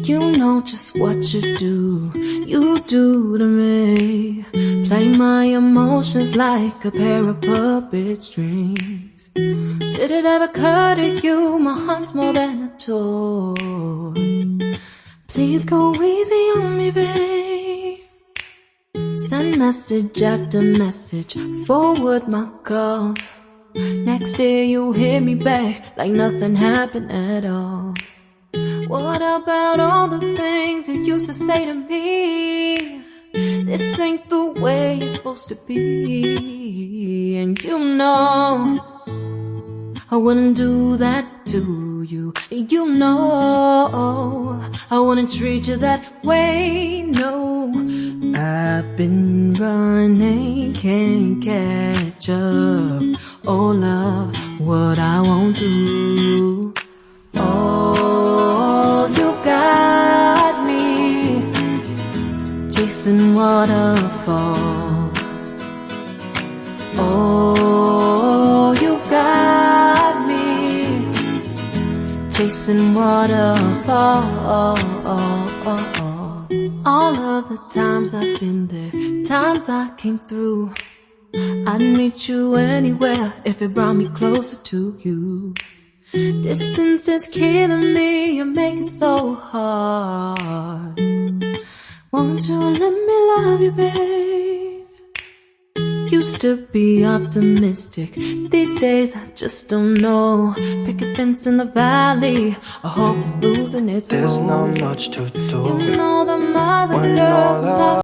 You know just what you do to me. Play my emotions like a pair of puppet strings. Did it ever occur to you my heart's more than a toy? Please go easy on me, babe. Send message after message, forward my calls. Next day you hit me back like nothing happened at all. What about all the things you used to say to me? This ain't the way it's supposed to be. And you know I wouldn't do that to you. You know I wouldn't treat you that way, no. I've been running, can't catch up. Oh love, what I won't do. Oh, you got me chasing waterfalls. Oh, you got me chasing waterfalls. All of the times I've been there, times I came through, I'd meet you anywhere if it brought me closer to you. Distance is killing me, you make it so hard. Won't you let me love you, babe? Used to be optimistic, these days I just don't know. Pick a fence in the valley, I hope it's losing its hold. There's not much to do. You know the mother girls love